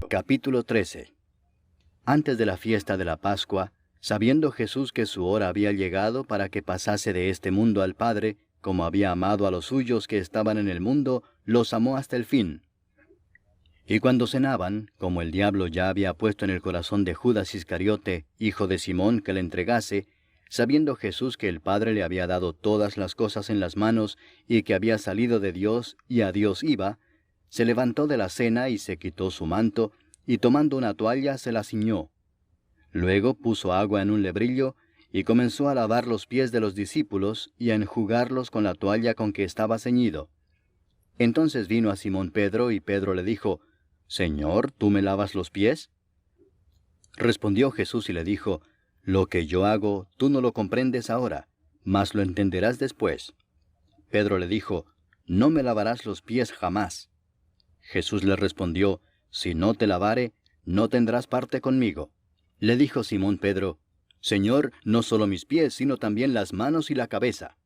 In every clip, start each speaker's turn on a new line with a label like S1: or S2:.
S1: Capítulo 13. Antes de la fiesta de la Pascua, sabiendo Jesús que su hora había llegado para que pasase de este mundo al Padre, como había amado a los suyos que estaban en el mundo, los amó hasta el fin. Y cuando cenaban, como el diablo ya había puesto en el corazón de Judas Iscariote, hijo de Simón, que le entregase, sabiendo Jesús que el Padre le había dado todas las cosas en las manos, y que había salido de Dios y a Dios iba, se levantó de la cena y se quitó su manto, y tomando una toalla se la ciñó. Luego puso agua en un lebrillo, y comenzó a lavar los pies de los discípulos, y a enjugarlos con la toalla con que estaba ceñido. Entonces vino a Simón Pedro, y Pedro le dijo, «Señor, ¿tú me lavas los pies?» Respondió Jesús y le dijo, «Lo que yo hago, tú no lo comprendes ahora, mas lo entenderás después». Pedro le dijo, «No me lavarás los pies jamás». Jesús le respondió, «Si no te lavare, no tendrás parte conmigo». Le dijo Simón Pedro, «Señor, no solo mis pies, sino también las manos y la cabeza».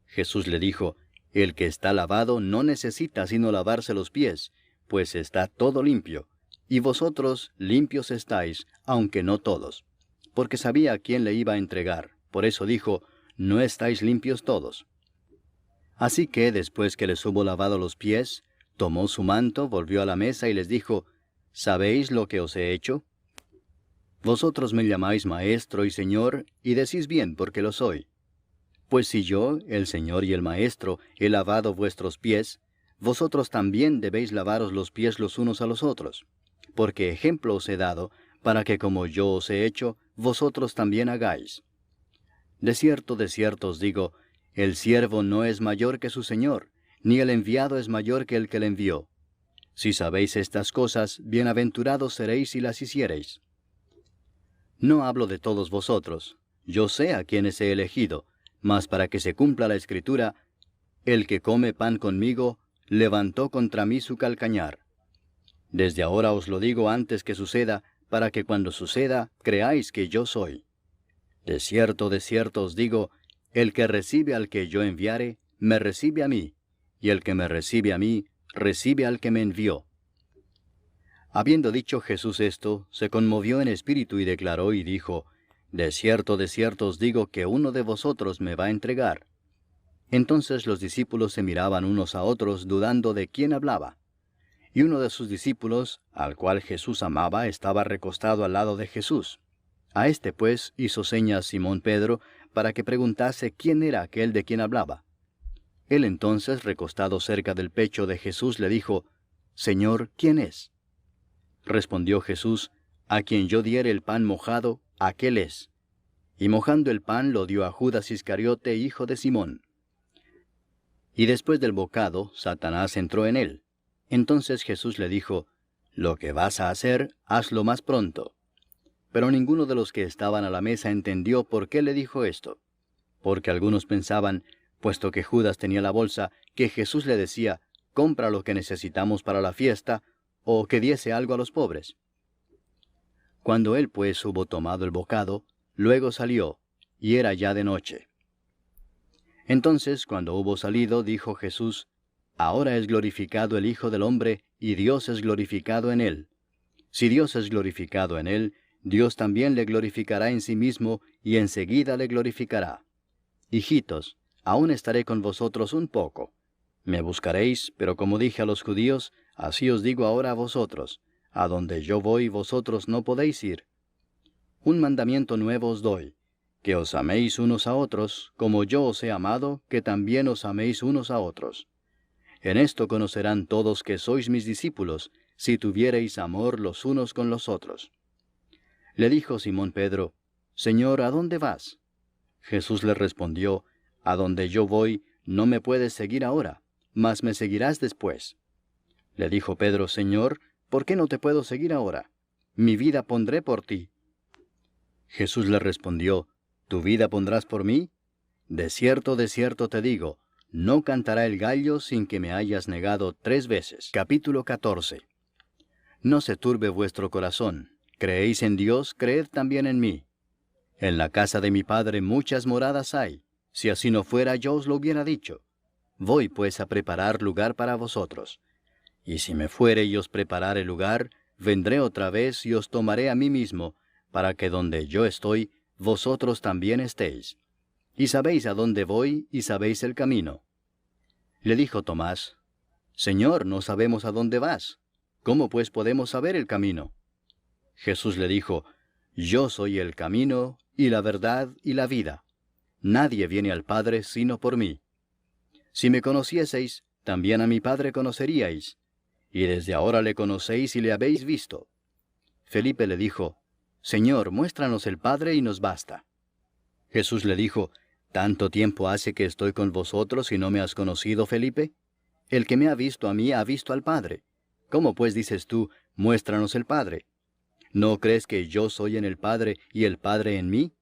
S1: Jesús le dijo, «El que está lavado no necesita sino lavarse los pies, pues está todo limpio, y vosotros limpios estáis, aunque no todos». Porque sabía a quién le iba a entregar, por eso dijo, «No estáis limpios todos». Así que, después que les hubo lavado los pies, tomó su manto, volvió a la mesa y les dijo, «¿Sabéis lo que os he hecho? Vosotros me llamáis Maestro y Señor, y decís bien porque lo soy. Pues si yo, el Señor y el Maestro, he lavado vuestros pies, vosotros también debéis lavaros los pies los unos a los otros. Porque ejemplo os he dado, para que como yo os he hecho, vosotros también hagáis. De cierto os digo, el siervo no es mayor que su Señor, ni el enviado es mayor que el que le envió. Si sabéis estas cosas, bienaventurados seréis si las hiciereis. No hablo de todos vosotros, yo sé a quienes he elegido, mas para que se cumpla la Escritura, el que come pan conmigo, levantó contra mí su calcañar. Desde ahora os lo digo antes que suceda, para que cuando suceda, creáis que yo soy. De cierto os digo, el que recibe al que yo enviare, me recibe a mí, y el que me recibe a mí, recibe al que me envió. Habiendo dicho Jesús esto, se conmovió en espíritu y declaró y dijo, De cierto os digo que uno de vosotros me va a entregar. Entonces los discípulos se miraban unos a otros, dudando de quién hablaba. Y uno de sus discípulos, al cual Jesús amaba, estaba recostado al lado de Jesús. A este pues hizo señas Simón Pedro, para que preguntase quién era aquel de quien hablaba. Él entonces, recostado cerca del pecho de Jesús, le dijo, Señor, ¿quién es? Respondió Jesús, a quien yo diere el pan mojado, aquel es. Y mojando el pan lo dio a Judas Iscariote, hijo de Simón. Y después del bocado, Satanás entró en él. Entonces Jesús le dijo, Lo que vas a hacer, hazlo más pronto. Pero ninguno de los que estaban a la mesa entendió por qué le dijo esto. Porque algunos pensaban, puesto que Judas tenía la bolsa, que Jesús le decía, compra lo que necesitamos para la fiesta, o que diese algo a los pobres. Cuando él pues hubo tomado el bocado, luego salió, y era ya de noche. Entonces, cuando hubo salido, dijo Jesús, Ahora es glorificado el Hijo del Hombre, y Dios es glorificado en él. Si Dios es glorificado en él, Dios también le glorificará en sí mismo, y enseguida le glorificará. Hijitos, aún estaré con vosotros un poco. Me buscaréis, pero como dije a los judíos, así os digo ahora a vosotros, a donde yo voy vosotros no podéis ir. Un mandamiento nuevo os doy, que os améis unos a otros, como yo os he amado, que también os améis unos a otros. En esto conocerán todos que sois mis discípulos, si tuviereis amor los unos con los otros. Le dijo Simón Pedro, Señor, ¿a dónde vas? Jesús le respondió, A donde yo voy, no me puedes seguir ahora, mas me seguirás después. Le dijo Pedro, Señor, ¿por qué no te puedo seguir ahora? Mi vida pondré por ti. Jesús le respondió, ¿Tu vida pondrás por mí? De cierto te digo, no cantará el gallo sin que me hayas negado 3 veces. Capítulo 14. No se turbe vuestro corazón. Creéis en Dios, creed también en mí. En la casa de mi Padre muchas moradas hay. Si así no fuera, yo os lo hubiera dicho. Voy pues a preparar lugar para vosotros. Y si me fuere y os preparare lugar, vendré otra vez y os tomaré a mí mismo, para que donde yo estoy, vosotros también estéis. Y sabéis a dónde voy, y sabéis el camino. Le dijo Tomás: Señor, no sabemos a dónde vas. ¿Cómo pues podemos saber el camino? Jesús le dijo: Yo soy el camino, y la verdad, y la vida. Nadie viene al Padre sino por mí. Si me conocieseis, también a mi Padre conoceríais. Y desde ahora le conocéis y le habéis visto. Felipe le dijo: Señor, muéstranos el Padre y nos basta. Jesús le dijo: ¿Tanto tiempo hace que estoy con vosotros y no me has conocido, Felipe? El que me ha visto a mí ha visto al Padre. ¿Cómo pues dices tú, muéstranos el Padre? ¿No crees que yo soy en el Padre y el Padre en mí?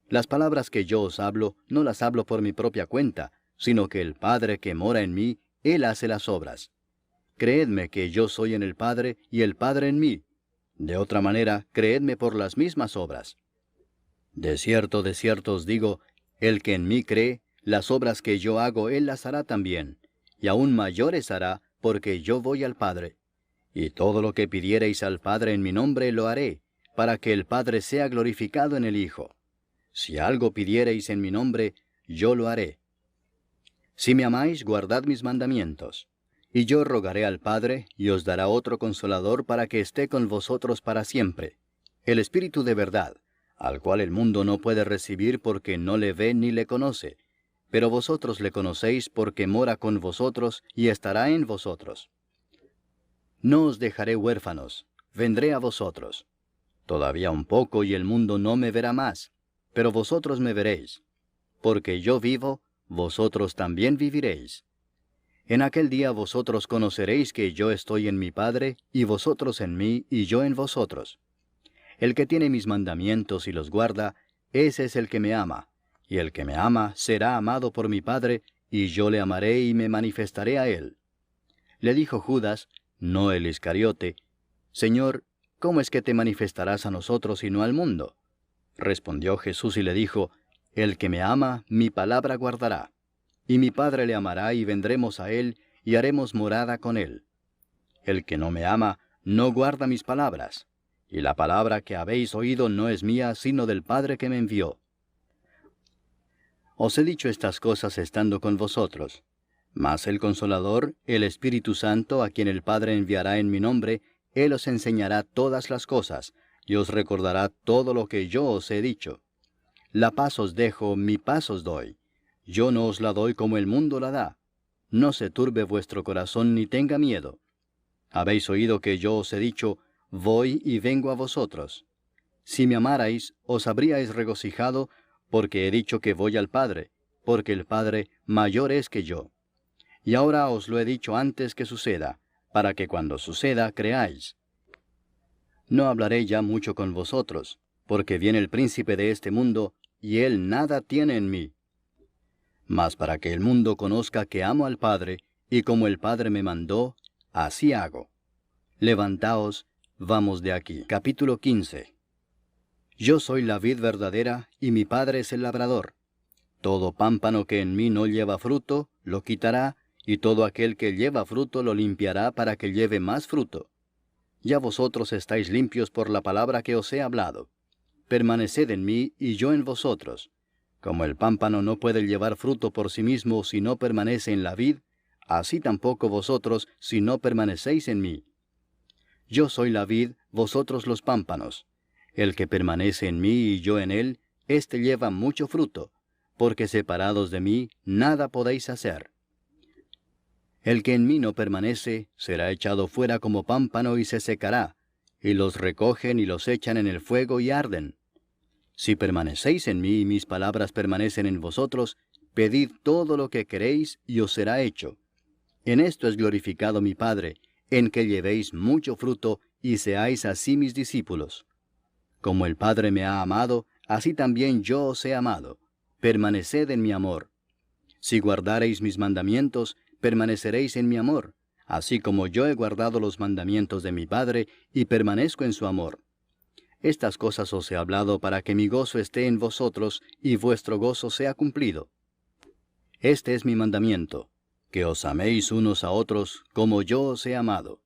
S1: Las palabras que yo os hablo, no las hablo por mi propia cuenta, sino que el Padre que mora en mí, Él hace las obras. Creedme que yo soy en el Padre y el Padre en mí. De otra manera, creedme por las mismas obras. De cierto os digo, el que en mí cree, las obras que yo hago Él las hará también, y aún mayores hará, porque yo voy al Padre. Y todo lo que pidiereis al Padre en mi nombre lo haré, para que el Padre sea glorificado en el Hijo. Si algo pidiereis en mi nombre, yo lo haré. Si me amáis, guardad mis mandamientos. Y yo rogaré al Padre, y os dará otro Consolador para que esté con vosotros para siempre, el Espíritu de verdad, al cual el mundo no puede recibir porque no le ve ni le conoce, pero vosotros le conocéis porque mora con vosotros y estará en vosotros. No os dejaré huérfanos, vendré a vosotros. Todavía un poco y el mundo no me verá más, pero vosotros me veréis. Porque yo vivo, vosotros también viviréis. En aquel día vosotros conoceréis que yo estoy en mi Padre, y vosotros en mí, y yo en vosotros. El que tiene mis mandamientos y los guarda, ese es el que me ama, y el que me ama será amado por mi Padre, y yo le amaré y me manifestaré a él. Le dijo Judas, no el Iscariote: Señor, ¿cómo es que te manifestarás a nosotros y no al mundo? Respondió Jesús y le dijo: El que me ama, mi palabra guardará. Y mi Padre le amará y vendremos a él, y haremos morada con él. El que no me ama, no guarda mis palabras. Y la palabra que habéis oído no es mía, sino del Padre que me envió. Os he dicho estas cosas estando con vosotros. Mas el Consolador, el Espíritu Santo, a quien el Padre enviará en mi nombre, Él os enseñará todas las cosas, y os recordará todo lo que yo os he dicho. La paz os dejo, mi paz os doy. Yo no os la doy como el mundo la da. No se turbe vuestro corazón ni tenga miedo. Habéis oído que yo os he dicho: voy y vengo a vosotros. Si me amarais, os habríais regocijado, porque he dicho que voy al Padre, porque el Padre mayor es que yo. Y ahora os lo he dicho antes que suceda, para que cuando suceda creáis. No hablaré ya mucho con vosotros, porque viene el príncipe de este mundo, y él nada tiene en mí. Mas para que el mundo conozca que amo al Padre, y como el Padre me mandó, así hago. Levantaos, vamos de aquí. Capítulo 15. Yo soy la vid verdadera, y mi Padre es el labrador. Todo pámpano que en mí no lleva fruto, lo quitará, y todo aquel que lleva fruto lo limpiará para que lleve más fruto. Ya vosotros estáis limpios por la palabra que os he hablado. Permaneced en mí, y yo en vosotros. Como el pámpano no puede llevar fruto por sí mismo si no permanece en la vid, así tampoco vosotros si no permanecéis en mí. Yo soy la vid, vosotros los pámpanos. El que permanece en mí y yo en él, éste lleva mucho fruto, porque separados de mí nada podéis hacer. El que en mí no permanece, será echado fuera como pámpano y se secará, y los recogen y los echan en el fuego y arden. Si permanecéis en mí y mis palabras permanecen en vosotros, pedid todo lo que queréis y os será hecho. En esto es glorificado mi Padre, en que llevéis mucho fruto y seáis así mis discípulos. Como el Padre me ha amado, así también yo os he amado. Permaneced en mi amor. Si guardareis mis mandamientos, permaneceréis en mi amor, así como yo he guardado los mandamientos de mi Padre y permanezco en su amor. Estas cosas os he hablado para que mi gozo esté en vosotros y vuestro gozo sea cumplido. Este es mi mandamiento, que os améis unos a otros como yo os he amado.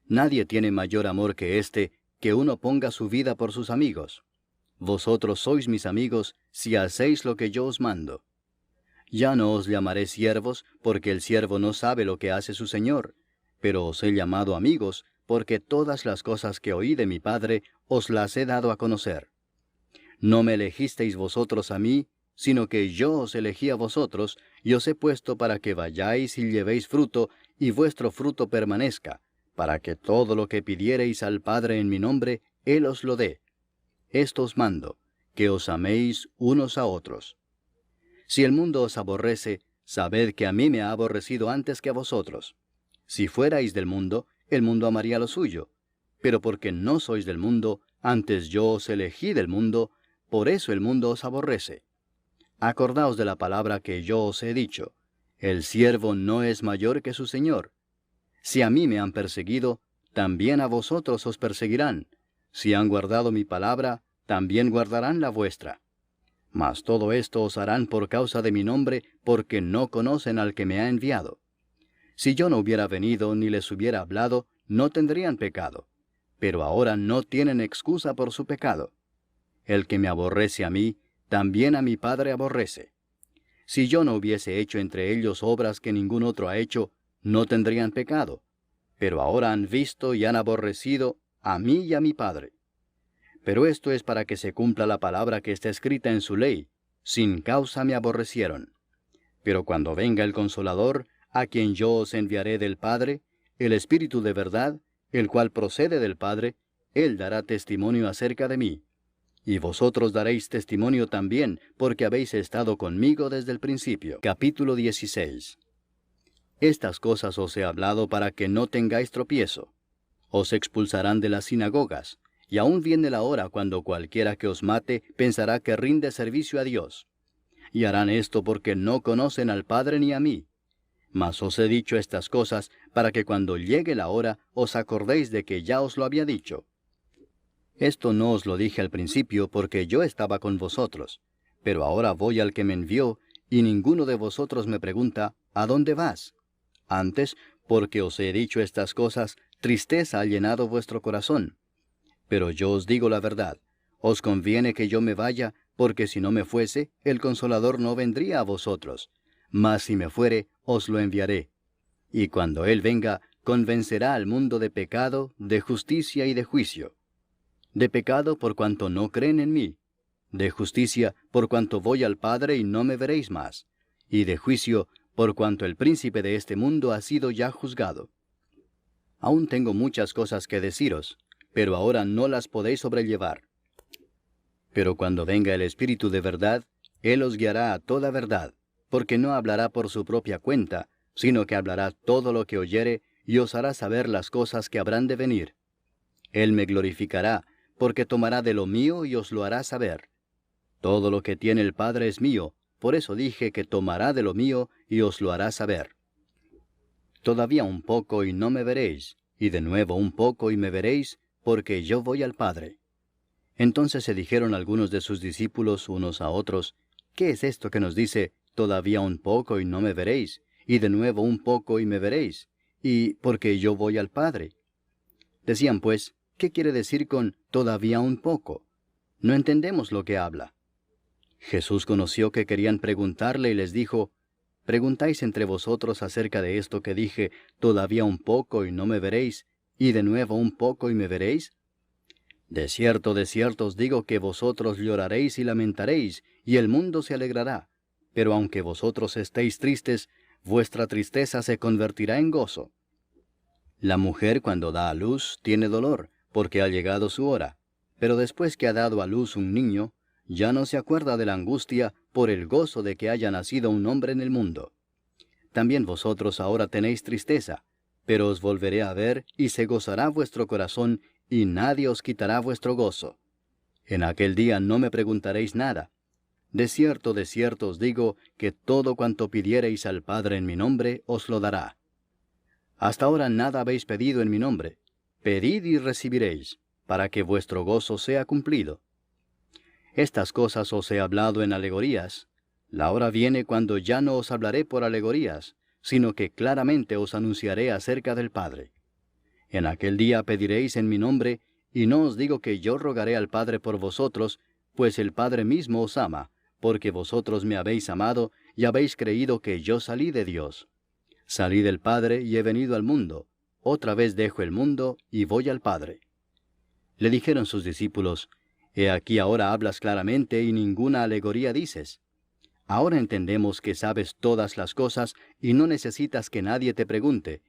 S1: Nadie tiene mayor amor que este, que uno ponga su vida por sus amigos. Vosotros sois mis amigos si hacéis lo que yo os mando. Ya no os llamaré siervos, porque el siervo no sabe lo que hace su señor, pero os he llamado amigos, porque todas las cosas que oí de mi Padre os las he dado a conocer. No me elegisteis vosotros a mí, sino que yo os elegí a vosotros, y os he puesto para que vayáis y llevéis fruto, y vuestro fruto permanezca, para que todo lo que pidiereis al Padre en mi nombre, Él os lo dé. Esto os mando, que os améis unos a otros. Si el mundo os aborrece, sabed que a mí me ha aborrecido antes que a vosotros. Si fuerais del mundo, el mundo amaría lo suyo. Pero porque no sois del mundo, antes yo os elegí del mundo, por eso el mundo os aborrece. Acordaos de la palabra que yo os he dicho: el siervo no es mayor que su señor. Si a mí me han perseguido, también a vosotros os perseguirán. Si han guardado mi palabra, también guardarán la vuestra. Mas todo esto os harán por causa de mi nombre, porque no conocen al que me ha enviado. Si yo no hubiera venido ni les hubiera hablado, no tendrían pecado. Pero ahora no tienen excusa por su pecado. El que me aborrece a mí, también a mi Padre aborrece. Si yo no hubiese hecho entre ellos obras que ningún otro ha hecho, no tendrían pecado. Pero ahora han visto y han aborrecido a mí y a mi Padre. Pero esto es para que se cumpla la palabra que está escrita en su ley: sin causa me aborrecieron. Pero cuando venga el Consolador, a quien yo os enviaré del Padre, el Espíritu de verdad, el cual procede del Padre, Él dará testimonio acerca de mí. Y vosotros daréis testimonio también, porque habéis estado conmigo desde el principio. Capítulo 16. Estas cosas os he hablado para que no tengáis tropiezo. Os expulsarán de las sinagogas, y aún viene la hora cuando cualquiera que os mate pensará que rinde servicio a Dios. Y harán esto porque no conocen al Padre ni a mí. Mas os he dicho estas cosas para que cuando llegue la hora os acordéis de que ya os lo había dicho. Esto no os lo dije al principio porque yo estaba con vosotros, pero ahora voy al que me envió, y ninguno de vosotros me pregunta: ¿a dónde vas? Antes, porque os he dicho estas cosas, tristeza ha llenado vuestro corazón. Pero yo os digo la verdad: os conviene que yo me vaya, porque si no me fuese, el Consolador no vendría a vosotros. Mas si me fuere, os lo enviaré. Y cuando Él venga, convencerá al mundo de pecado, de justicia y de juicio. De pecado por cuanto no creen en mí. De justicia por cuanto voy al Padre y no me veréis más. Y de juicio por cuanto el príncipe de este mundo ha sido ya juzgado. Aún tengo muchas cosas que deciros, pero ahora no las podéis sobrellevar. Pero cuando venga el Espíritu de verdad, Él os guiará a toda verdad, porque no hablará por su propia cuenta, sino que hablará todo lo que oyere, y os hará saber las cosas que habrán de venir. Él me glorificará, porque tomará de lo mío y os lo hará saber. Todo lo que tiene el Padre es mío, por eso dije que tomará de lo mío y os lo hará saber. Todavía un poco y no me veréis, y de nuevo un poco y me veréis, porque yo voy al Padre. Entonces se dijeron algunos de sus discípulos unos a otros: ¿qué es esto que nos dice: todavía un poco y no me veréis, y de nuevo un poco y me veréis, y porque yo voy al Padre? Decían pues: ¿qué quiere decir con todavía un poco? No entendemos lo que habla. Jesús conoció que querían preguntarle y les dijo: ¿preguntáis entre vosotros acerca de esto que dije: todavía un poco y no me veréis, y de nuevo un poco y me veréis? De cierto os digo que vosotros lloraréis y lamentaréis, y el mundo se alegrará. Pero aunque vosotros estéis tristes, vuestra tristeza se convertirá en gozo. La mujer cuando da a luz tiene dolor, porque ha llegado su hora. Pero después que ha dado a luz un niño, ya no se acuerda de la angustia por el gozo de que haya nacido un hombre en el mundo. También vosotros ahora tenéis tristeza, pero os volveré a ver, y se gozará vuestro corazón, y nadie os quitará vuestro gozo. En aquel día no me preguntaréis nada. De cierto os digo, que todo cuanto pidiereis al Padre en mi nombre, os lo dará. Hasta ahora nada habéis pedido en mi nombre. Pedid y recibiréis, para que vuestro gozo sea cumplido. Estas cosas os he hablado en alegorías. La hora viene cuando ya no os hablaré por alegorías, sino que claramente os anunciaré acerca del Padre. En aquel día pediréis en mi nombre, y no os digo que yo rogaré al Padre por vosotros, pues el Padre mismo os ama, porque vosotros me habéis amado y habéis creído que yo salí de Dios. Salí del Padre y he venido al mundo. Otra vez dejo el mundo y voy al Padre. Le dijeron sus discípulos, He aquí ahora hablas claramente y ninguna alegoría dices. Ahora entendemos que sabes todas las cosas y no necesitas que nadie te pregunte.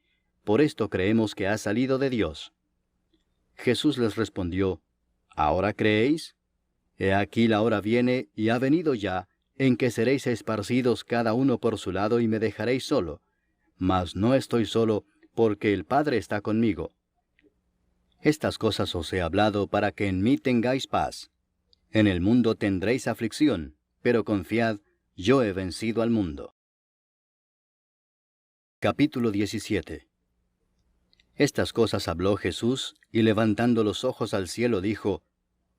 S1: Por esto creemos que has salido de Dios. Jesús les respondió, ¿Ahora creéis? He aquí la hora viene y ha venido ya, en que seréis esparcidos cada uno por su lado y me dejaréis solo. Mas no estoy solo, porque el Padre está conmigo. Estas cosas os he hablado para que en mí tengáis paz. En el mundo tendréis aflicción, pero confiad, yo he vencido al mundo. Capítulo 17. Estas cosas habló Jesús, y levantando los ojos al cielo dijo,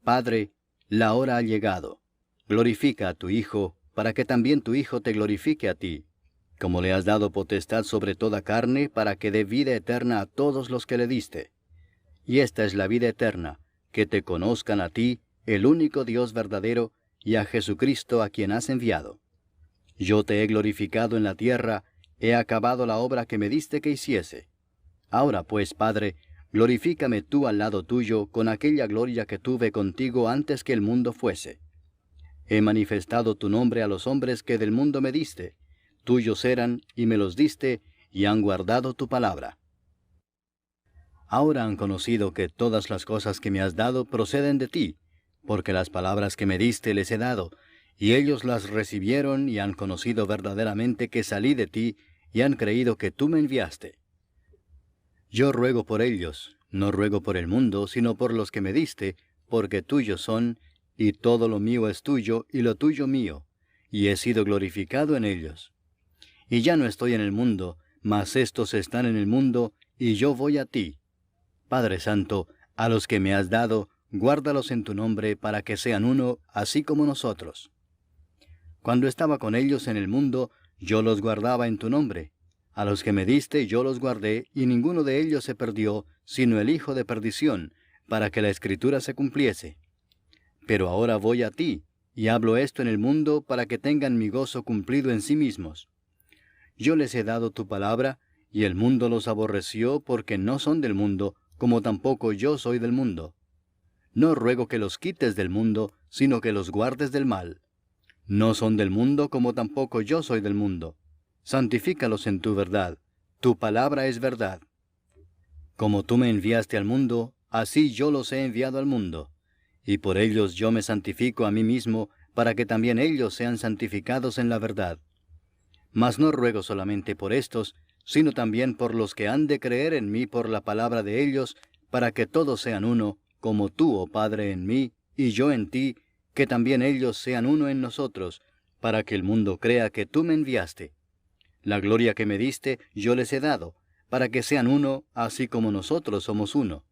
S1: Padre, la hora ha llegado. Glorifica a tu Hijo, para que también tu Hijo te glorifique a ti, como le has dado potestad sobre toda carne, para que dé vida eterna a todos los que le diste. Y esta es la vida eterna, que te conozcan a ti, el único Dios verdadero, y a Jesucristo a quien has enviado. Yo te he glorificado en la tierra, he acabado la obra que me diste que hiciese. Ahora pues, Padre, glorifícame tú al lado tuyo con aquella gloria que tuve contigo antes que el mundo fuese. He manifestado tu nombre a los hombres que del mundo me diste. Tuyos eran, y me los diste, y han guardado tu palabra. Ahora han conocido que todas las cosas que me has dado proceden de ti, porque las palabras que me diste les he dado, y ellos las recibieron y han conocido verdaderamente que salí de ti, y han creído que tú me enviaste. Yo ruego por ellos, no ruego por el mundo, sino por los que me diste, porque tuyos son, y todo lo mío es tuyo, y lo tuyo mío, y he sido glorificado en ellos. Y ya no estoy en el mundo, mas éstos están en el mundo, y yo voy a ti. Padre Santo, a los que me has dado, guárdalos en tu nombre, para que sean uno, así como nosotros. Cuando estaba con ellos en el mundo, yo los guardaba en tu nombre. A los que me diste yo los guardé, y ninguno de ellos se perdió, sino el hijo de perdición, para que la Escritura se cumpliese. Pero ahora voy a ti, y hablo esto en el mundo, para que tengan mi gozo cumplido en sí mismos. Yo les he dado tu palabra, y el mundo los aborreció, porque no son del mundo, como tampoco yo soy del mundo. No ruego que los quites del mundo, sino que los guardes del mal. No son del mundo, como tampoco yo soy del mundo. Santifícalos en tu verdad. Tu palabra es verdad. Como tú me enviaste al mundo, así yo los he enviado al mundo. Y por ellos yo me santifico a mí mismo, para que también ellos sean santificados en la verdad. Mas no ruego solamente por estos, sino también por los que han de creer en mí por la palabra de ellos, para que todos sean uno, como tú, oh Padre, en mí, y yo en ti, que también ellos sean uno en nosotros, para que el mundo crea que tú me enviaste. La gloria que me diste yo les he dado, para que sean uno, así como nosotros somos uno.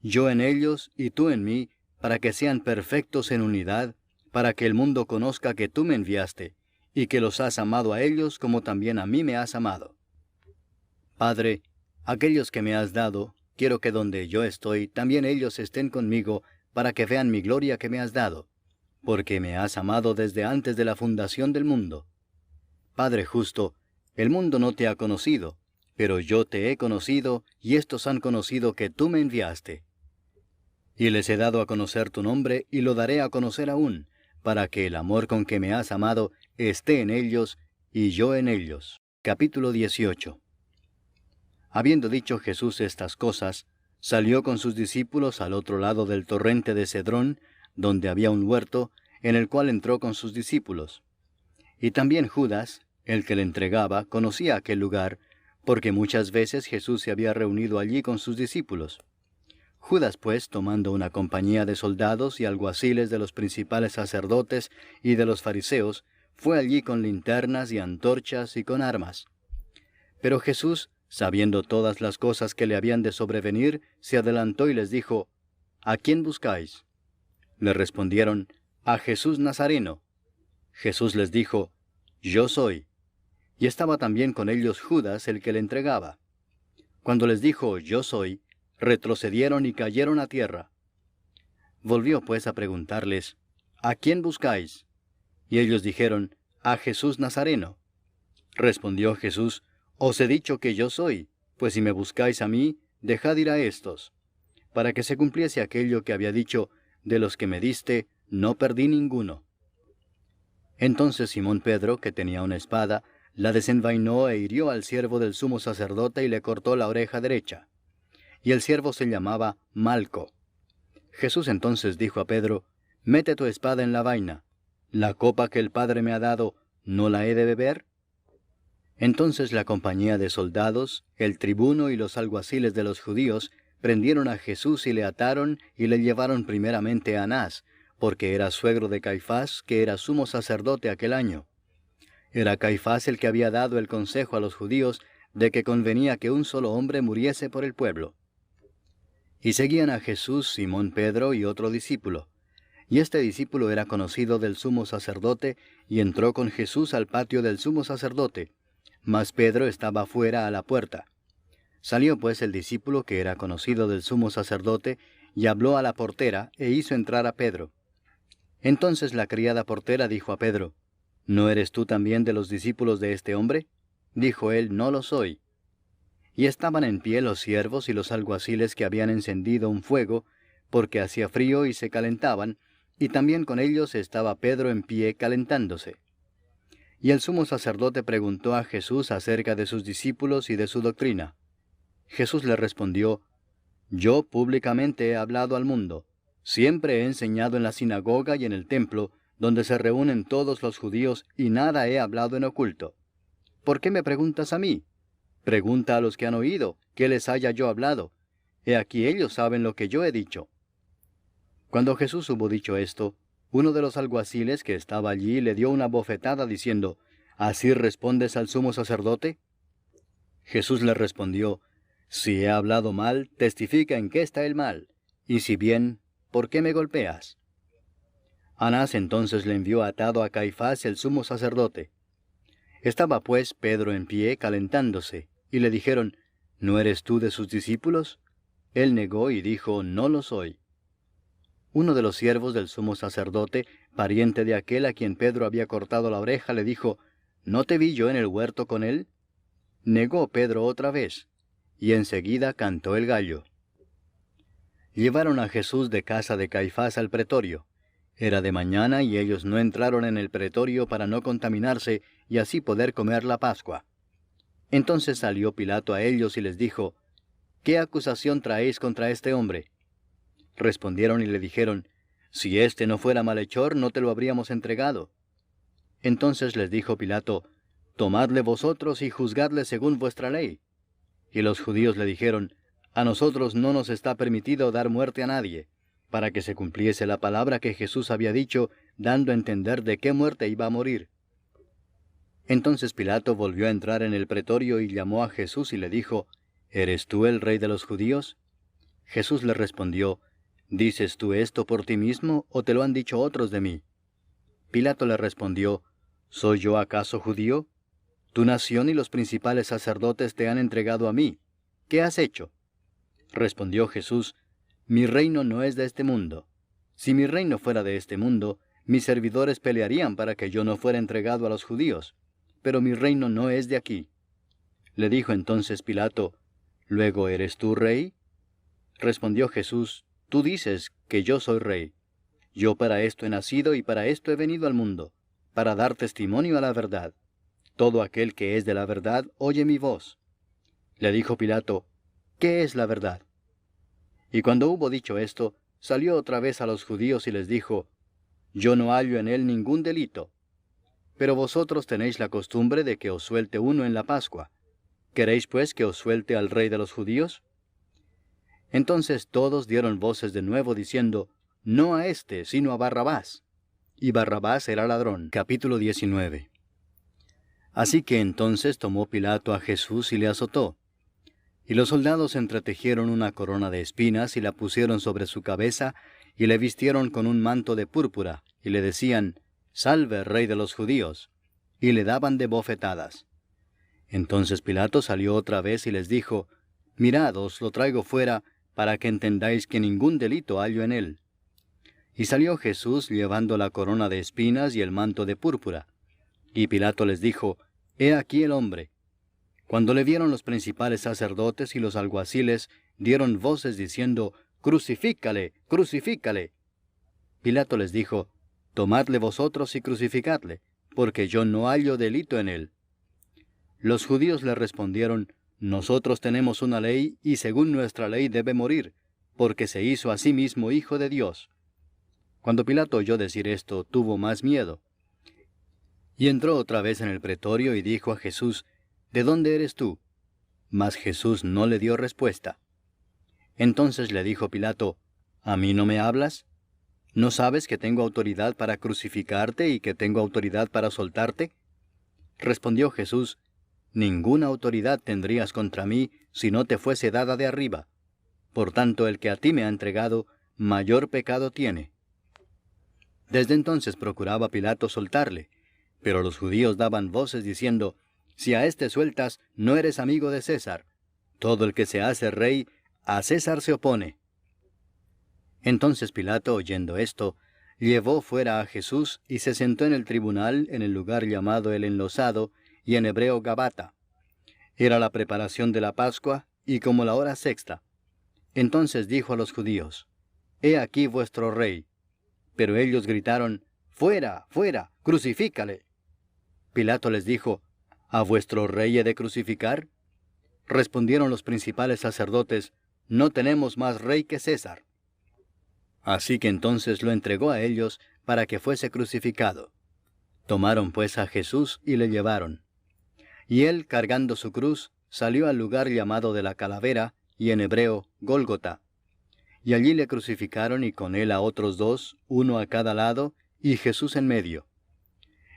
S1: Yo en ellos y tú en mí, para que sean perfectos en unidad, para que el mundo conozca que tú me enviaste, y que los has amado a ellos como también a mí me has amado. Padre, aquellos que me has dado, quiero que donde yo estoy, también ellos estén conmigo, para que vean mi gloria que me has dado, porque me has amado desde antes de la fundación del mundo. Padre justo, el mundo no te ha conocido, pero yo te he conocido, y estos han conocido que tú me enviaste. Y les he dado a conocer tu nombre, y lo daré a conocer aún, para que el amor con que me has amado esté en ellos, y yo en ellos. Capítulo 18. Habiendo dicho Jesús estas cosas, salió con sus discípulos al otro lado del torrente de Cedrón, donde había un huerto, en el cual entró con sus discípulos. Y también Judas, el que le entregaba, conocía aquel lugar, porque muchas veces Jesús se había reunido allí con sus discípulos. Judas, pues, tomando una compañía de soldados y alguaciles de los principales sacerdotes y de los fariseos, fue allí con linternas y antorchas y con armas. Pero Jesús, sabiendo todas las cosas que le habían de sobrevenir, se adelantó y les dijo, ¿a quién buscáis? Le respondieron, a Jesús Nazareno. Jesús les dijo, yo soy. Y estaba también con ellos Judas, el que le entregaba. Cuando les dijo, yo soy, retrocedieron y cayeron a tierra. Volvió pues a preguntarles, ¿a quién buscáis? Y ellos dijeron, a Jesús Nazareno. Respondió Jesús, os he dicho que yo soy, pues si me buscáis a mí, dejad ir a éstos, para que se cumpliese aquello que había dicho, de los que me diste, no perdí ninguno. Entonces Simón Pedro, que tenía una espada, la desenvainó e hirió al siervo del sumo sacerdote y le cortó la oreja derecha. Y el siervo se llamaba Malco. Jesús entonces dijo a Pedro, mete tu espada en la vaina. ¿La copa que el Padre me ha dado, no la he de beber? Entonces la compañía de soldados, el tribuno y los alguaciles de los judíos, prendieron a Jesús y le ataron y le llevaron primeramente a Anás, porque era suegro de Caifás, que era sumo sacerdote aquel año. Era Caifás el que había dado el consejo a los judíos de que convenía que un solo hombre muriese por el pueblo. Y seguían a Jesús Simón Pedro y otro discípulo. Y este discípulo era conocido del sumo sacerdote, y entró con Jesús al patio del sumo sacerdote, mas Pedro estaba fuera a la puerta. Salió pues el discípulo que era conocido del sumo sacerdote, y habló a la portera, e hizo entrar a Pedro. Entonces la criada portera dijo a Pedro, ¿no eres tú también de los discípulos de este hombre? Dijo él, no lo soy. Y estaban en pie los siervos y los alguaciles que habían encendido un fuego, porque hacía frío y se calentaban, y también con ellos estaba Pedro en pie calentándose. Y el sumo sacerdote preguntó a Jesús acerca de sus discípulos y de su doctrina. Jesús le respondió, yo públicamente he hablado al mundo. Siempre he enseñado en la sinagoga y en el templo, donde se reúnen todos los judíos, y nada he hablado en oculto. ¿Por qué me preguntas a mí? Pregunta a los que han oído, qué les haya yo hablado. He aquí ellos saben lo que yo he dicho. Cuando Jesús hubo dicho esto, uno de los alguaciles que estaba allí le dio una bofetada diciendo, ¿así respondes al sumo sacerdote? Jesús le respondió, si he hablado mal, testifica en qué está el mal, y si bien, ¿por qué me golpeas? Anás entonces le envió atado a Caifás el sumo sacerdote. Estaba pues Pedro en pie calentándose, y le dijeron, ¿no eres tú de sus discípulos? Él negó y dijo, no lo soy. Uno de los siervos del sumo sacerdote, pariente de aquel a quien Pedro había cortado la oreja, le dijo, ¿no te vi yo en el huerto con él? Negó Pedro otra vez, y enseguida cantó el gallo. Llevaron a Jesús de casa de Caifás al pretorio. Era de mañana y ellos no entraron en el pretorio para no contaminarse y así poder comer la Pascua. Entonces salió Pilato a ellos y les dijo, ¿qué acusación traéis contra este hombre? Respondieron y le dijeron, si éste no fuera malhechor, no te lo habríamos entregado. Entonces les dijo Pilato, tomadle vosotros y juzgadle según vuestra ley. Y los judíos le dijeron, a nosotros no nos está permitido dar muerte a nadie, para que se cumpliese la palabra que Jesús había dicho, dando a entender de qué muerte iba a morir. Entonces Pilato volvió a entrar en el pretorio y llamó a Jesús y le dijo, ¿eres tú el rey de los judíos? Jesús le respondió, ¿dices tú esto por ti mismo, o te lo han dicho otros de mí? Pilato le respondió, ¿soy yo acaso judío? Tu nación y los principales sacerdotes te han entregado a mí. ¿Qué has hecho? Respondió Jesús, mi reino no es de este mundo. Si mi reino fuera de este mundo, mis servidores pelearían para que yo no fuera entregado a los judíos. Pero mi reino no es de aquí. Le dijo entonces Pilato, ¿luego eres tú rey? Respondió Jesús, tú dices que yo soy rey. Yo para esto he nacido y para esto he venido al mundo, para dar testimonio a la verdad. Todo aquel que es de la verdad oye mi voz. Le dijo Pilato, ¿qué es la verdad? Y cuando hubo dicho esto, salió otra vez a los judíos y les dijo, yo no hallo en él ningún delito. Pero vosotros tenéis la costumbre de que os suelte uno en la Pascua. ¿Queréis pues que os suelte al rey de los judíos? Entonces todos dieron voces de nuevo diciendo, no a éste, sino a Barrabás. Y Barrabás era ladrón. Capítulo 19. Así que entonces tomó Pilato a Jesús y le azotó. Y los soldados entretejieron una corona de espinas y la pusieron sobre su cabeza, y le vistieron con un manto de púrpura, y le decían, «Salve, Rey de los judíos», y le daban de bofetadas. Entonces Pilato salió otra vez y les dijo, «Mirad, os lo traigo fuera, para que entendáis que ningún delito hallo en él». Y salió Jesús llevando la corona de espinas y el manto de púrpura. Y Pilato les dijo, «He aquí el hombre». Cuando le vieron los principales sacerdotes y los alguaciles, dieron voces diciendo, «Crucifícale, crucifícale». Pilato les dijo, «Tomadle vosotros y crucificadle, porque yo no hallo delito en él». Los judíos le respondieron, «Nosotros tenemos una ley, y según nuestra ley debe morir, porque se hizo a sí mismo hijo de Dios». Cuando Pilato oyó decir esto, tuvo más miedo. Y entró otra vez en el pretorio y dijo a Jesús, «¿De dónde eres tú?». Mas Jesús no le dio respuesta. Entonces le dijo Pilato, «¿A mí no me hablas? ¿No sabes que tengo autoridad para crucificarte y que tengo autoridad para soltarte?». Respondió Jesús, «Ninguna autoridad tendrías contra mí si no te fuese dada de arriba. Por tanto, el que a ti me ha entregado, mayor pecado tiene». Desde entonces procuraba Pilato soltarle, pero los judíos daban voces diciendo, «Si a éste sueltas, no eres amigo de César. Todo el que se hace rey, a César se opone». Entonces Pilato, oyendo esto, llevó fuera a Jesús y se sentó en el tribunal en el lugar llamado el Enlosado, y en hebreo Gabata. Era la preparación de la Pascua, y como la hora sexta. Entonces dijo a los judíos, «He aquí vuestro rey». Pero ellos gritaron, «¡Fuera, fuera! ¡Crucifícale!». Pilato les dijo, «¿A vuestro rey he de crucificar?». Respondieron los principales sacerdotes, «No tenemos más rey que César». Así que entonces lo entregó a ellos para que fuese crucificado. Tomaron pues a Jesús y le llevaron. Y él, cargando su cruz, salió al lugar llamado de la Calavera, y en hebreo, Gólgota. Y allí le crucificaron y con él a otros dos, uno a cada lado, y Jesús en medio.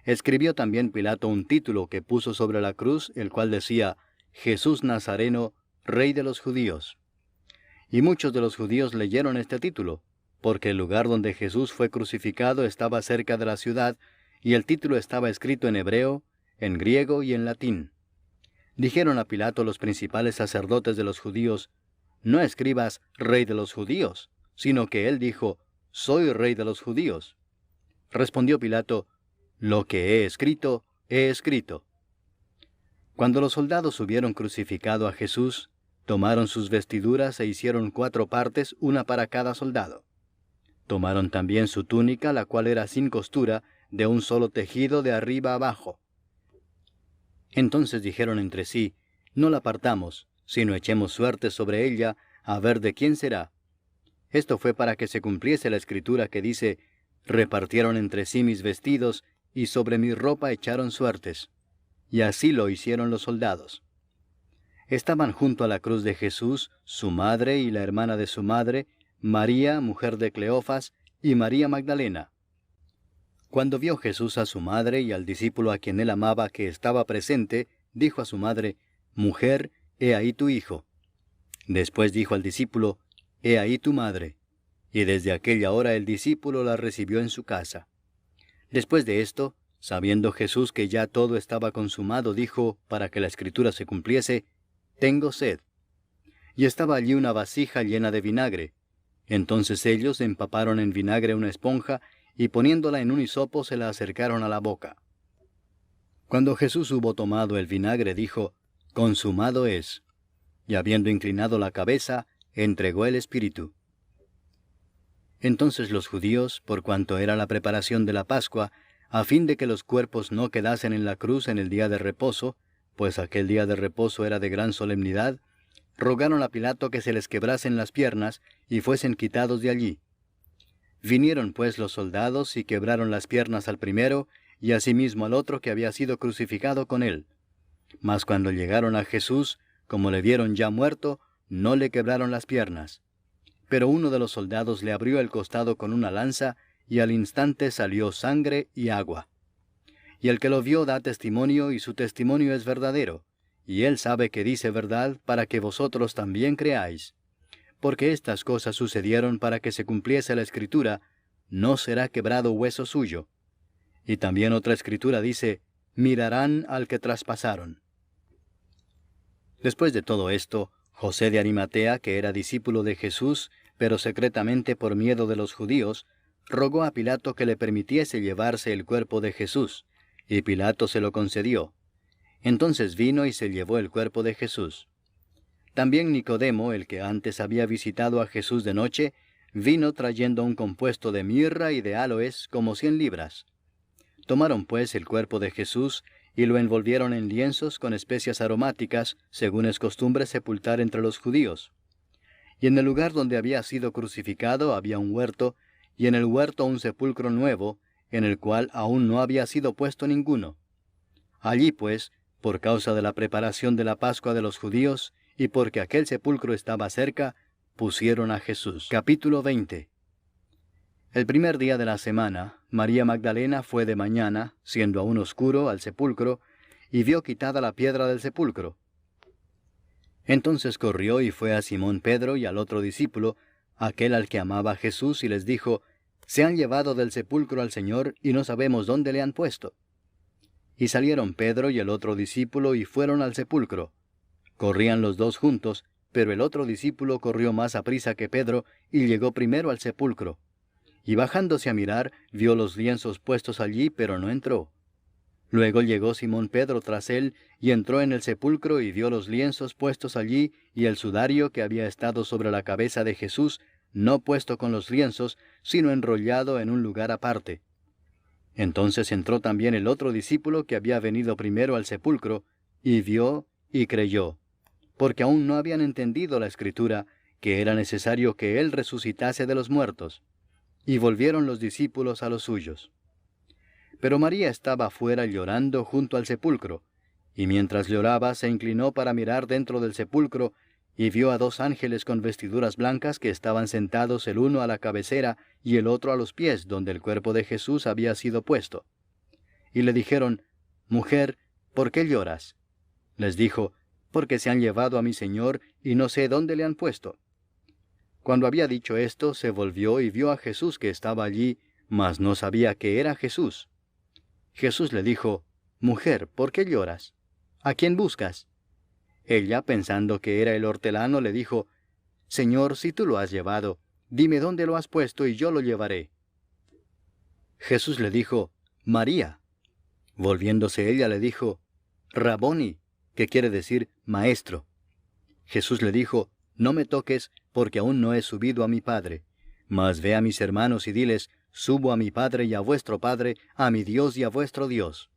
S1: Escribió también Pilato un título que puso sobre la cruz, el cual decía, «Jesús Nazareno, Rey de los Judíos». Y muchos de los judíos leyeron este título, porque el lugar donde Jesús fue crucificado estaba cerca de la ciudad, y el título estaba escrito en hebreo, en griego y en latín. Dijeron a Pilato los principales sacerdotes de los judíos, «No escribas Rey de los judíos», sino que él dijo, «Soy Rey de los judíos». Respondió Pilato, «Lo que he escrito, he escrito». Cuando los soldados hubieron crucificado a Jesús, tomaron sus vestiduras e hicieron 4 partes, una para cada soldado. Tomaron también su túnica, la cual era sin costura, de un solo tejido de arriba abajo. Entonces dijeron entre sí, «No la partamos, sino echemos suerte sobre ella, a ver de quién será». Esto fue para que se cumpliese la escritura que dice, «Repartieron entre sí mis vestidos, y sobre mi ropa echaron suertes». Y así lo hicieron los soldados. Estaban junto a la cruz de Jesús, su madre y la hermana de su madre, María, mujer de Cleofas, y María Magdalena. Cuando vio Jesús a su madre y al discípulo a quien él amaba que estaba presente, dijo a su madre, «Mujer, he ahí tu hijo». Después dijo al discípulo, «He ahí tu madre». Y desde aquella hora el discípulo la recibió en su casa. Después de esto, sabiendo Jesús que ya todo estaba consumado, dijo, para que la escritura se cumpliese, «Tengo sed». Y estaba allí una vasija llena de vinagre. Entonces ellos empaparon en vinagre una esponja, y poniéndola en un hisopo se la acercaron a la boca. Cuando Jesús hubo tomado el vinagre, dijo, «Consumado es». Y habiendo inclinado la cabeza, entregó el espíritu. Entonces los judíos, por cuanto era la preparación de la Pascua, a fin de que los cuerpos no quedasen en la cruz en el día de reposo, pues aquel día de reposo era de gran solemnidad, rogaron a Pilato que se les quebrasen las piernas y fuesen quitados de allí. Vinieron pues los soldados y quebraron las piernas al primero, y asimismo al otro que había sido crucificado con él. Mas cuando llegaron a Jesús, como le vieron ya muerto, no le quebraron las piernas. Pero uno de los soldados le abrió el costado con una lanza, y al instante salió sangre y agua. Y el que lo vio da testimonio, y su testimonio es verdadero, y él sabe que dice verdad para que vosotros también creáis. Porque estas cosas sucedieron para que se cumpliese la Escritura, no será quebrado hueso suyo. Y también otra Escritura dice, mirarán al que traspasaron. Después de todo esto, José de Arimatea, que era discípulo de Jesús, pero secretamente por miedo de los judíos, rogó a Pilato que le permitiese llevarse el cuerpo de Jesús, y Pilato se lo concedió. Entonces vino y se llevó el cuerpo de Jesús. También Nicodemo, el que antes había visitado a Jesús de noche, vino trayendo un compuesto de mirra y de áloes como 100 libras. Tomaron pues el cuerpo de Jesús y lo envolvieron en lienzos con especias aromáticas, según es costumbre sepultar entre los judíos. Y en el lugar donde había sido crucificado había un huerto, y en el huerto un sepulcro nuevo, en el cual aún no había sido puesto ninguno. Allí pues, por causa de la preparación de la Pascua de los judíos, y porque aquel sepulcro estaba cerca, pusieron a Jesús. Capítulo 20. El primer día de la semana, María Magdalena fue de mañana, siendo aún oscuro, al sepulcro, y vio quitada la piedra del sepulcro. Entonces corrió y fue a Simón Pedro y al otro discípulo, aquel al que amaba a Jesús, y les dijo, «Se han llevado del sepulcro al Señor, y no sabemos dónde le han puesto». Y salieron Pedro y el otro discípulo y fueron al sepulcro. Corrían los dos juntos, pero el otro discípulo corrió más aprisa que Pedro y llegó primero al sepulcro. Y bajándose a mirar, vio los lienzos puestos allí, pero no entró. Luego llegó Simón Pedro tras él, y entró en el sepulcro y vio los lienzos puestos allí, y el sudario que había estado sobre la cabeza de Jesús, no puesto con los lienzos, sino enrollado en un lugar aparte. Entonces entró también el otro discípulo que había venido primero al sepulcro, y vio y creyó, porque aún no habían entendido la Escritura, que era necesario que él resucitase de los muertos. Y volvieron los discípulos a los suyos. Pero María estaba afuera llorando junto al sepulcro, y mientras lloraba se inclinó para mirar dentro del sepulcro, y vio a 2 ángeles con vestiduras blancas que estaban sentados el uno a la cabecera y el otro a los pies, donde el cuerpo de Jesús había sido puesto. Y le dijeron, «Mujer, ¿por qué lloras?» Les dijo, «Porque se han llevado a mi Señor, y no sé dónde le han puesto». Cuando había dicho esto, se volvió y vio a Jesús que estaba allí, mas no sabía que era Jesús. Jesús le dijo, «Mujer, ¿por qué lloras? ¿A quién buscas?» Ella, pensando que era el hortelano, le dijo, «Señor, si tú lo has llevado, dime dónde lo has puesto y yo lo llevaré». Jesús le dijo, «María». Volviéndose ella le dijo, «Raboni», que quiere decir maestro. Jesús le dijo, «No me toques, porque aún no he subido a mi Padre. Mas ve a mis hermanos y diles, subo a mi Padre y a vuestro Padre, a mi Dios y a vuestro Dios».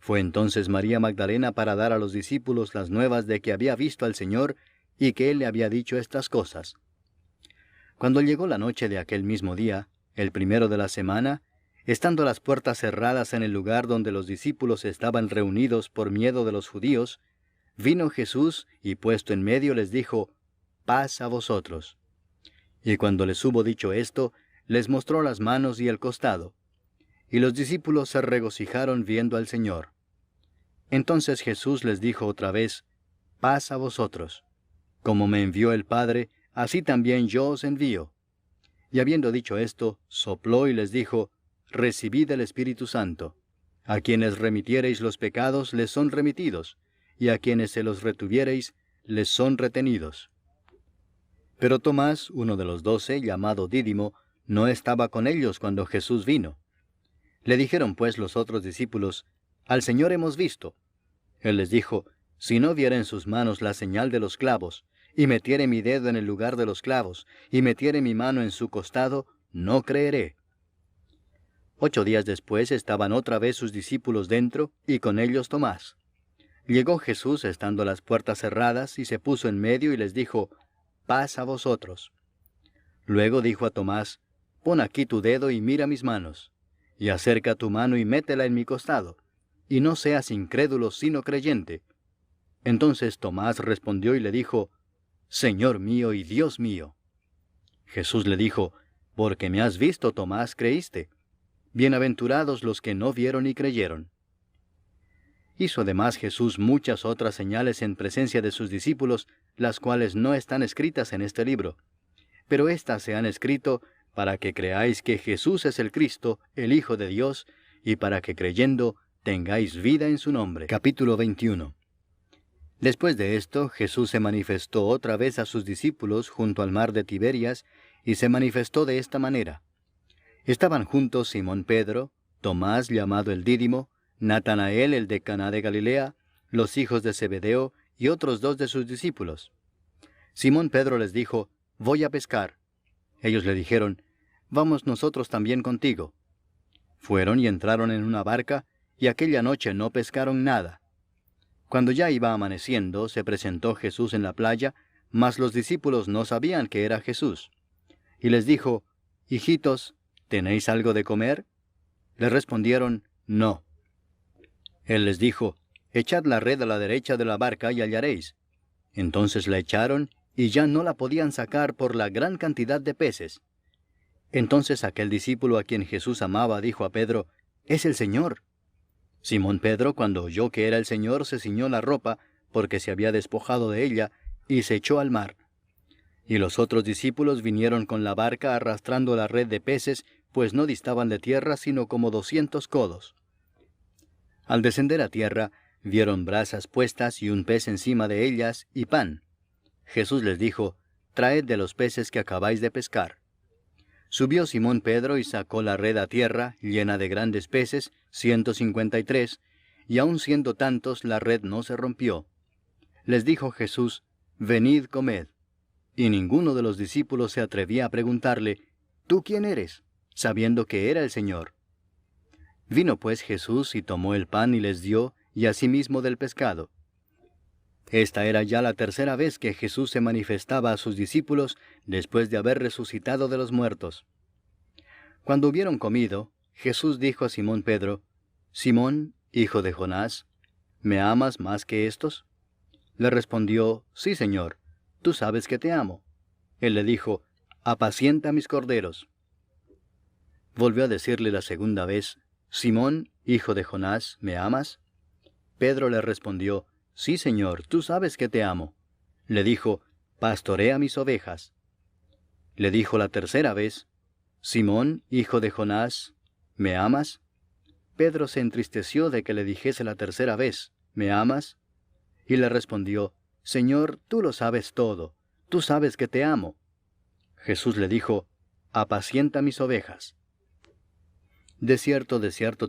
S1: Fue entonces María Magdalena para dar a los discípulos las nuevas de que había visto al Señor y que Él le había dicho estas cosas. Cuando llegó la noche de aquel mismo día, el primero de la semana, estando las puertas cerradas en el lugar donde los discípulos estaban reunidos por miedo de los judíos, vino Jesús y puesto en medio les dijo, «Paz a vosotros». Y cuando les hubo dicho esto, les mostró las manos y el costado. Y los discípulos se regocijaron viendo al Señor. Entonces Jesús les dijo otra vez, «Paz a vosotros. Como me envió el Padre, así también yo os envío». Y habiendo dicho esto, sopló y les dijo, «Recibid el Espíritu Santo. A quienes remitiereis los pecados les son remitidos, y a quienes se los retuviereis les son retenidos». Pero Tomás, uno de los 12, llamado Dídimo, no estaba con ellos cuando Jesús vino. Le dijeron pues los otros discípulos, «Al Señor hemos visto». Él les dijo, «Si no viera en sus manos la señal de los clavos, y metiere mi dedo en el lugar de los clavos, y metiere mi mano en su costado, no creeré». 8 días después estaban otra vez sus discípulos dentro, y con ellos Tomás. Llegó Jesús estando las puertas cerradas, y se puso en medio y les dijo, «Paz a vosotros». Luego dijo a Tomás, «Pon aquí tu dedo y mira mis manos, y acerca tu mano y métela en mi costado, y no seas incrédulo sino creyente». Entonces Tomás respondió y le dijo, «Señor mío y Dios mío». Jesús le dijo, «Porque me has visto, Tomás, creíste. Bienaventurados los que no vieron y creyeron». Hizo además Jesús muchas otras señales en presencia de sus discípulos, las cuales no están escritas en este libro. Pero éstas se han escrito para que creáis que Jesús es el Cristo, el Hijo de Dios, y para que creyendo tengáis vida en su nombre. Capítulo 21. Después de esto, Jesús se manifestó otra vez a sus discípulos junto al mar de Tiberias, y se manifestó de esta manera. Estaban juntos Simón Pedro, Tomás llamado el Dídimo, Natanael el de Caná de Galilea, los hijos de Zebedeo y otros 2 de sus discípulos. Simón Pedro les dijo, «Voy a pescar». Ellos le dijeron, «Vamos nosotros también contigo». Fueron y entraron en una barca, y aquella noche no pescaron nada. Cuando ya iba amaneciendo, se presentó Jesús en la playa, mas los discípulos no sabían que era Jesús. Y les dijo, «Hijitos, ¿tenéis algo de comer?» Le respondieron, «No». Él les dijo, «Echad la red a la derecha de la barca y hallaréis». Entonces la echaron, y ya no la podían sacar por la gran cantidad de peces. Entonces aquel discípulo a quien Jesús amaba dijo a Pedro, «Es el Señor». Simón Pedro, cuando oyó que era el Señor, se ciñó la ropa, porque se había despojado de ella, y se echó al mar. Y los otros discípulos vinieron con la barca arrastrando la red de peces, pues no distaban de tierra sino como 200 codos. Al descender a tierra, vieron brasas puestas y un pez encima de ellas y pan. Jesús les dijo, «Traed de los peces que acabáis de pescar». Subió Simón Pedro y sacó la red a tierra, llena de grandes peces, 153, y aun siendo tantos, la red no se rompió. Les dijo Jesús, «Venid, comed». Y ninguno de los discípulos se atrevía a preguntarle, «¿Tú quién eres?», sabiendo que era el Señor. Vino pues Jesús y tomó el pan y les dio, y asimismo del pescado. Esta era ya la tercera vez que Jesús se manifestaba a sus discípulos después de haber resucitado de los muertos. Cuando hubieron comido, Jesús dijo a Simón Pedro, «Simón, hijo de Jonás, ¿me amas más que estos?» Le respondió, «Sí, Señor, tú sabes que te amo». Él le dijo, «Apacienta mis corderos». Volvió a decirle la segunda vez, «Simón, hijo de Jonás, ¿me amas?» Pedro le respondió, «Sí, Señor, tú sabes que te amo». Le dijo, «Pastorea mis ovejas». Le dijo la tercera vez, «Simón, hijo de Jonás, ¿me amas?» Pedro se entristeció de que le dijese la tercera vez, «¿Me amas?» Y le respondió, «Señor, tú lo sabes todo, tú sabes que te amo». Jesús le dijo, «Apacienta mis ovejas». De cierto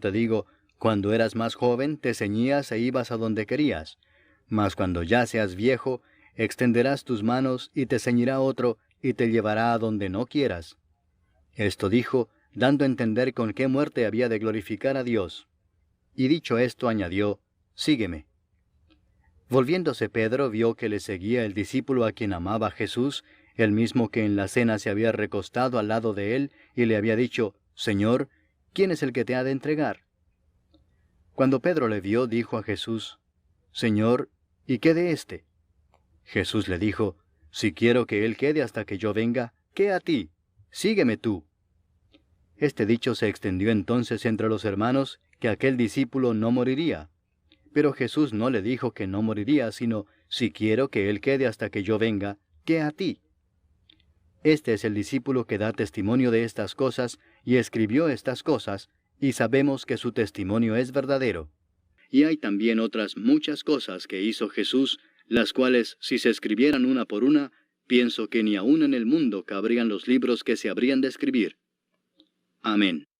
S1: te digo, cuando eras más joven te ceñías e ibas a donde querías, mas cuando ya seas viejo, extenderás tus manos y te ceñirá otro y te llevará a donde no quieras. Esto dijo, dando a entender con qué muerte había de glorificar a Dios. Y dicho esto añadió, «Sígueme». Volviéndose Pedro vio que le seguía el discípulo a quien amaba Jesús, el mismo que en la cena se había recostado al lado de él y le había dicho, «Señor, ¿quién es el que te ha de entregar?» Cuando Pedro le vio, dijo a Jesús, «Señor, ¿y qué de éste?» Jesús le dijo, «Si quiero que él quede hasta que yo venga, ¿qué a ti? Sígueme tú». Este dicho se extendió entonces entre los hermanos, que aquel discípulo no moriría. Pero Jesús no le dijo que no moriría, sino, «Si quiero que él quede hasta que yo venga, ¿qué a ti?» Este es el discípulo que da testimonio de estas cosas, y escribió estas cosas, y sabemos que su testimonio es verdadero. Y hay también otras muchas cosas que hizo Jesús, las cuales, si se escribieran una por una, pienso que ni aun en el mundo cabrían los libros que se habrían de escribir. Amén.